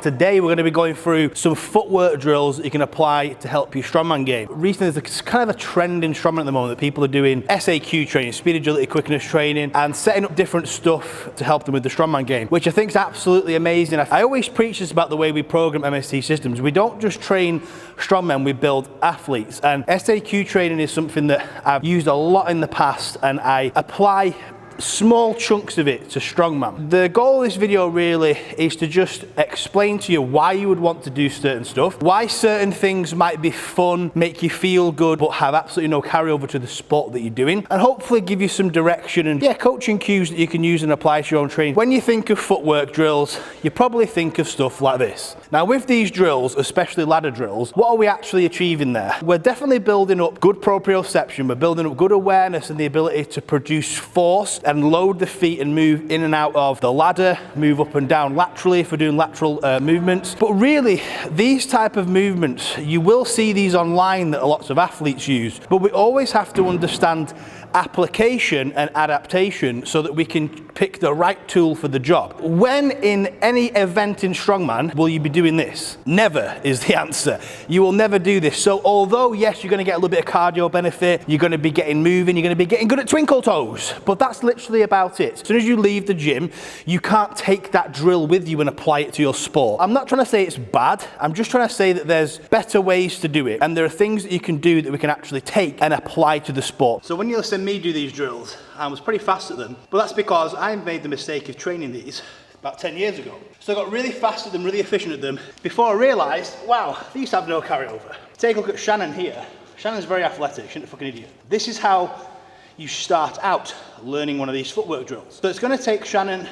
Today we're going to be going through some footwork drills that you can apply to help your strongman game. Recently there's kind of a trend in strongman at the moment that people are doing SAQ training, speed, agility, quickness training, and setting up different stuff to help them with the strongman game, which I think is absolutely amazing. I always preach this about the way we program MST Systems. We don't just train strongmen, we build athletes, and SAQ training is something that I've used a lot in the past, and I apply small chunks of it to strongman. The goal of this video really is to just explain to you why you would want to do certain stuff, why certain things might be fun, make you feel good, but have absolutely no carryover to the sport that you're doing, and hopefully give you some direction and coaching cues that you can use and apply to your own training. When you think of footwork drills, you probably think of stuff like this. Now with these drills, especially ladder drills, what are we actually achieving there? We're definitely building up good proprioception, we're building up good awareness and the ability to produce force and load the feet and move in and out of the ladder, move up and down laterally if we're doing lateral movements. But really, these type of movements, you will see these online that lots of athletes use, but we always have to understand application and adaptation so that we can pick the right tool for the job. When in any event in strongman will you be doing this? Never is the answer. You will never do this. So although yes, you're going to get a little bit of cardio benefit, you're going to be getting moving, you're going to be getting good at twinkle toes, but that's literally about it. As soon as you leave the gym, you can't take that drill with you and apply it to your sport. I'm not trying to say it's bad, I'm just trying to say that there's better ways to do it, and there are things that you can do that we can actually take and apply to the sport. So when you listen to me do these drills, I was pretty fast at them, but that's because I made the mistake of training these about 10 years ago. So I got really fast at them, really efficient at them, before I realised, wow, these have no carryover. Take a look at Shannon here. Shannon's very athletic, she's a fucking idiot. This is how you start out learning one of these footwork drills. So it's going to take Shannon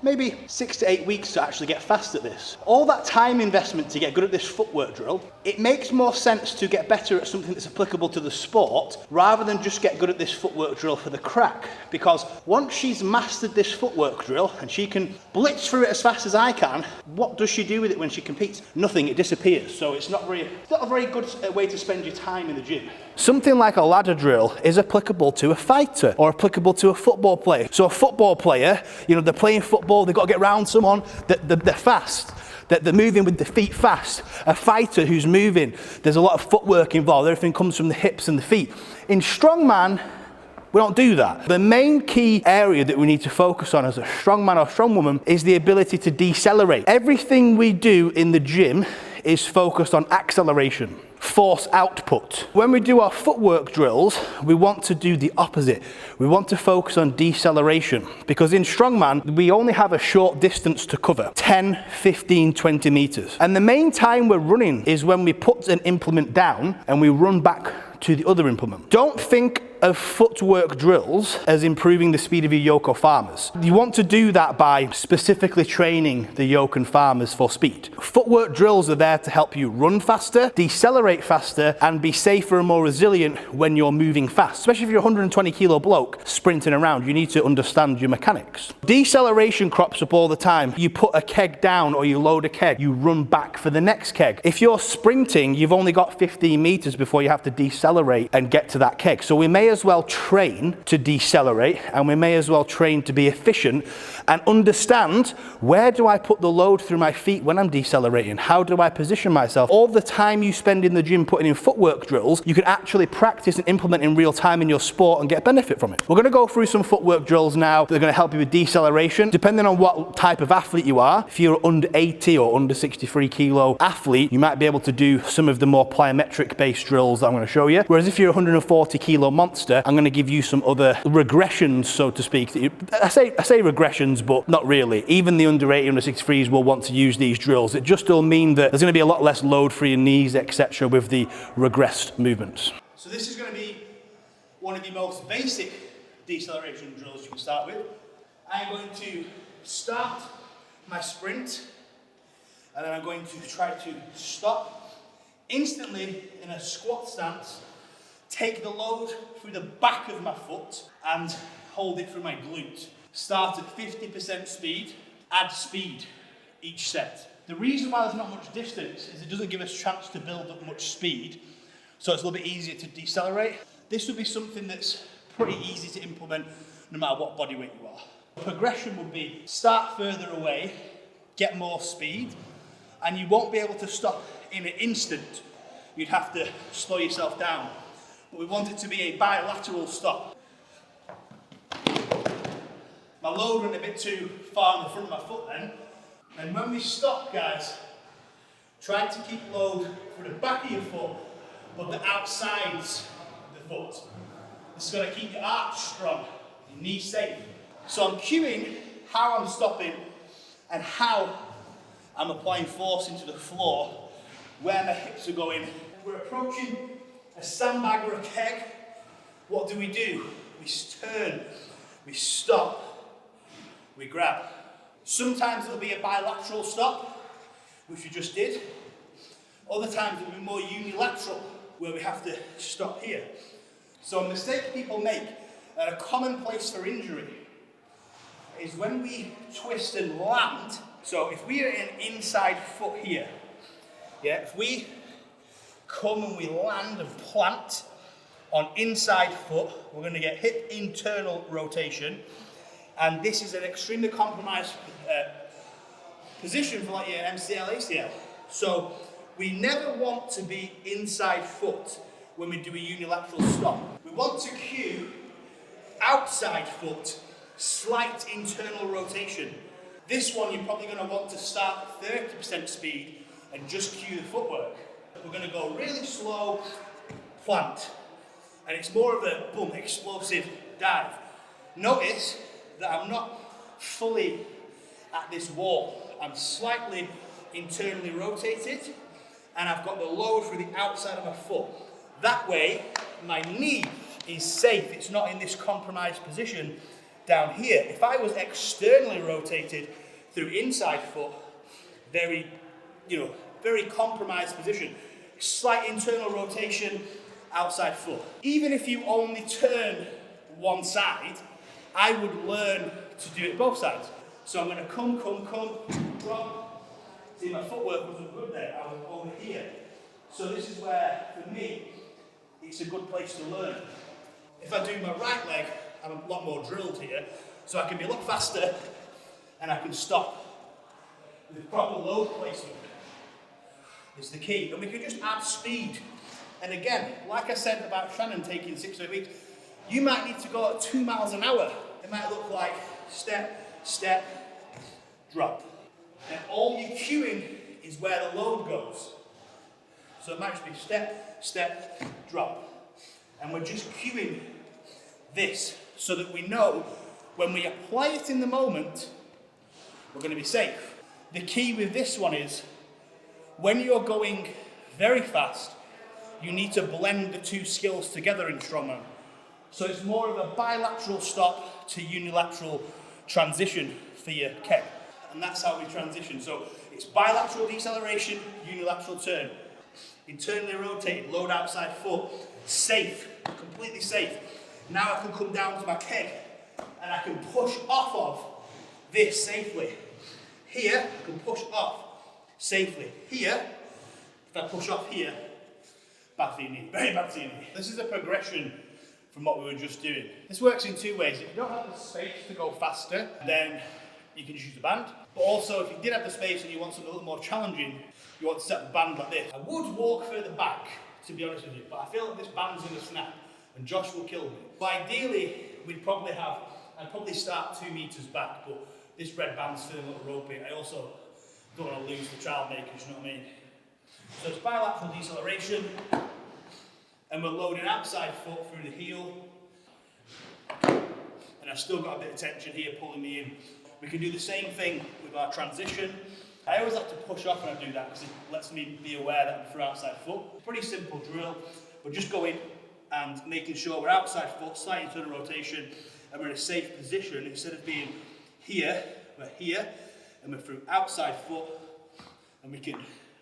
maybe 6 to 8 weeks to actually get fast at this. All that time investment to get good at this footwork drill, it makes more sense to get better at something that's applicable to the sport rather than just get good at this footwork drill for the crack. Because once she's mastered this footwork drill and she can blitz through it as fast as I can, what does she do with it when she competes? Nothing, it disappears. So it's not a very good way to spend your time in the gym. Something like a ladder drill is applicable to a fighter or applicable to a football player. So a football player, you know, they're playing football, they've got to get around someone, they're fast. They're moving with the feet fast. A fighter who's moving, there's a lot of footwork involved. Everything comes from the hips and the feet. In strongman, we don't do that. The main key area that we need to focus on as a strongman or strongwoman is the ability to decelerate. Everything we do in the gym is focused on acceleration, force output. When we do our footwork drills, we want to do the opposite. We want to focus on deceleration, because in strongman, we only have a short distance to cover, 10, 15, 20 meters. And the main time we're running is when we put an implement down and we run back to the other implement. Don't think of footwork drills as improving the speed of your yoke or farmers. You want to do that by specifically training the yoke and farmers for speed. Footwork drills are there to help you run faster, decelerate faster, and be safer and more resilient when you're moving fast. Especially if you're a 120 kilo bloke sprinting around, you need to understand your mechanics. Deceleration crops up all the time. You put a keg down or you load a keg, you run back for the next keg. If you're sprinting, you've only got 15 meters before you have to decelerate and get to that keg. So we may as well train to decelerate, and we may as well train to be efficient and understand, where do I put the load through my feet when I'm decelerating? How do I position myself? All the time you spend in the gym putting in footwork drills, you can actually practice and implement in real time in your sport and get benefit from it. We're going to go through some footwork drills now that are going to help you with deceleration. Depending on what type of athlete you are, if you're under 80 or under 63 kilo athlete, you might be able to do some of the more plyometric based drills that I'm going to show you. Whereas if you're a 140 kilo monster, I'm going to give you some other regressions, so to speak. I say regressions, but not really. Even the under 80, under 63s will want to use these drills. It just will mean that there's going to be a lot less load for your knees, etc. with the regressed movements. So this is going to be one of the most basic deceleration drills you can start with. I'm going to start my sprint, and then I'm going to try to stop instantly in a squat stance, take the load through the back of my foot and hold it through my glute. Start at 50% speed, add speed each set. The reason why there's not much distance is it doesn't give us a chance to build up much speed, so it's a little bit easier to decelerate. This would be something that's pretty easy to implement no matter what body weight you are. Progression would be start further away, get more speed, and you won't be able to stop in an instant. You'd have to slow yourself down. But we want it to be a bilateral stop. My load went a bit too far in the front of my foot then. And when we stop, guys, try to keep load for the back of your foot, but the outsides of the foot. This is going to keep your arch strong, your knee safe. So I'm cueing how I'm stopping and how I'm applying force into the floor, where my hips are going. We're approaching a sandbag or a keg. What do? We turn, we stop, we grab. Sometimes it'll be a bilateral stop, which we just did. Other times it'll be more unilateral, where we have to stop here. So a mistake people make, and a common place for injury, is when we twist and land. So if we are in inside foot here, if we come and we land and plant on inside foot, we're going to get hip internal rotation, and this is an extremely compromised position for like your MCL, ACL. So we never want to be inside foot when we do a unilateral stop. We want to cue outside foot, slight internal rotation. This one you're probably going to want to start at 30% speed and just cue the footwork. We're going to go really slow, plant, and it's more of a boom, explosive dive. Notice that I'm not fully at this wall. I'm slightly internally rotated, and I've got the load through the outside of my foot. That way, my knee is safe. It's not in this compromised position down here. If I was externally rotated through inside foot, very compromised position. Slight internal rotation, outside foot. Even if you only turn one side, I would learn to do it both sides. So I'm going to come, drop. See, my footwork wasn't good there. I was over here. So this is where, for me, it's a good place to learn. If I do my right leg, I'm a lot more drilled here, so I can be a lot faster and I can stop. With proper load placement is the key. And we can just add speed. And again, like I said about Shannon taking 6 to 8 weeks, you might need to go at 2 miles an hour. It might look like step, step, drop. And all you're cueing is where the load goes. So it might just be step, step, drop. And we're just cueing this so that we know when we apply it in the moment, we're going to be safe. The key with this one is when you're going very fast, you need to blend the two skills together in Strongman. So it's more of a bilateral stop to unilateral transition for your keg. And that's how we transition. So it's bilateral deceleration, unilateral turn. Internally rotated, load outside foot, safe, completely safe. Now I can come down to my keg and I can push off of this safely. Here, I can push off safely. Here, if I push off here, bad for your knee, very bad for your knee. This is a progression from what we were just doing. This works in two ways. If you don't have the space to go faster, then you can just use the band. But also, if you did have the space and you want something a little more challenging, you want to set the band like this. I would walk further back, to be honest with you, but I feel like this band's going to snap, and Josh will kill me. But ideally, I'd probably start 2 meters back, but this red band's feeling a little ropey. I also don't want to lose the child makers, you know what I mean? So it's bilateral deceleration, and we're loading outside foot through the heel, and I've still got a bit of tension here pulling me in. We can do the same thing with our transition. I always have to push off when I do that because it lets me be aware that I'm through outside foot. Pretty simple drill, but just going and making sure we're outside foot, slight internal rotation, and we're in a safe position. Instead of being here, we're here, and we're through outside foot, and we can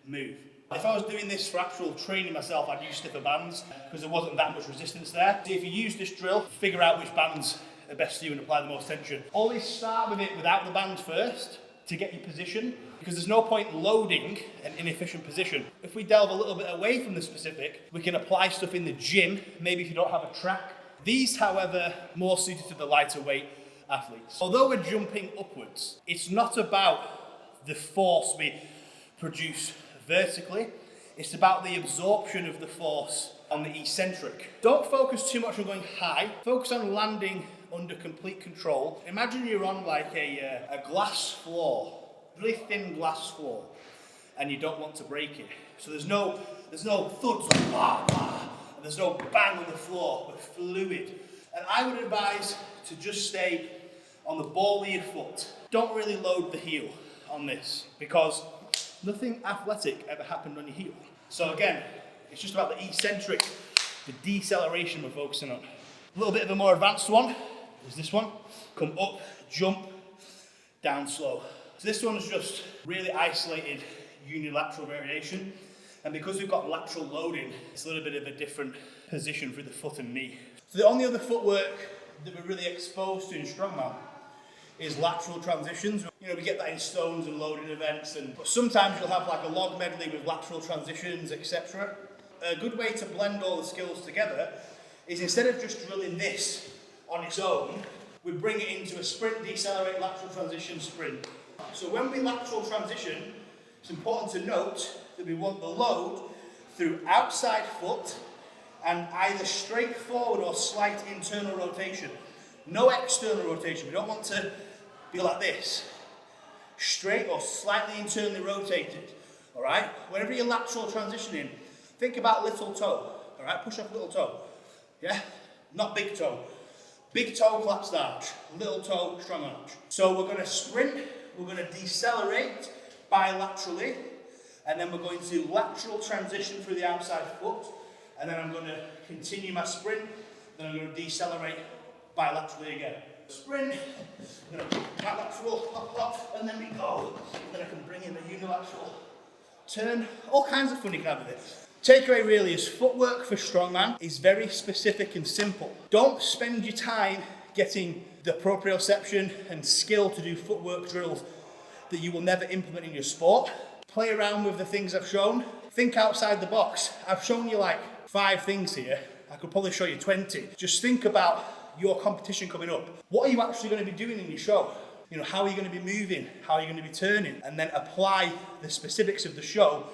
move. If I was doing this for actual training myself, I'd use stiffer bands because there wasn't that much resistance there. So if you use this drill, figure out which bands are best for you and apply the most tension. Always start with it without the band first to get your position, because there's no point loading an inefficient position. If we delve a little bit away from the specific, we can apply stuff in the gym, maybe if you don't have a track. These, however, more suited to the lighter weight athletes. Although we're jumping upwards, it's not about the force we produce vertically. It's about the absorption of the force on the eccentric. Don't focus too much on going high. Focus on landing under complete control. Imagine you're on like a glass floor, really thin glass floor, and you don't want to break it. So there's no thuds like bah, bah, and there's no bang on the floor, but fluid. And I would advise to just stay on the ball of your foot. Don't really load the heel on this because nothing athletic ever happened on your heel. So again, it's just about the eccentric, the deceleration we're focusing on. A little bit of a more advanced one is this one. Come up, jump, down slow. So this one's just really isolated unilateral variation. And because we've got lateral loading, it's a little bit of a different position through the foot and knee. So the only other footwork that we're really exposed to in Strongman is lateral transitions. You know, we get that in stones and loading events, but sometimes you'll have like a log medley with lateral transitions, etc. A good way to blend all the skills together is instead of just drilling this on its own, we bring it into a sprint, decelerate, lateral transition, sprint. So when we lateral transition, it's important to note that we want the load through outside foot and either straight forward or slight internal rotation. No external rotation. We don't want to be like this. Straight or slightly internally rotated. All right? Whenever you're lateral transitioning, think about little toe. All right? Push up little toe. Yeah? Not big toe. Big toe collapsed arch. Little toe strong arch. So we're going to sprint. We're going to decelerate bilaterally. And then we're going to lateral transition through the outside foot. And then I'm going to continue my sprint. Then I'm going to decelerate bilaterally again. Sprint, bilateral, hop, hop, and then we go. Then I can bring in a unilateral turn. All kinds of fun you can have with it. Takeaway really is footwork for Strongman is very specific and simple. Don't spend your time getting the proprioception and skill to do footwork drills that you will never implement in your sport. Play around with the things I've shown. Think outside the box. I've shown you like 5 things here. I could probably show you 20. Just think about your competition coming up. What are you actually going to be doing in your show? You know, how are you going to be moving? How are you going to be turning? And then apply the specifics of the show,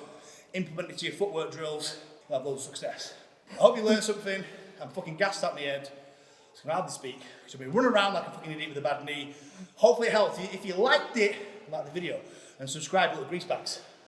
implement it to your footwork drills, you'll have loads of success. I hope you learned something. I'm fucking gassed out my head. I can hardly speak. So we run around like a fucking idiot with a bad knee. Hopefully it helped you. If you liked it, like the video and subscribe to the grease bags.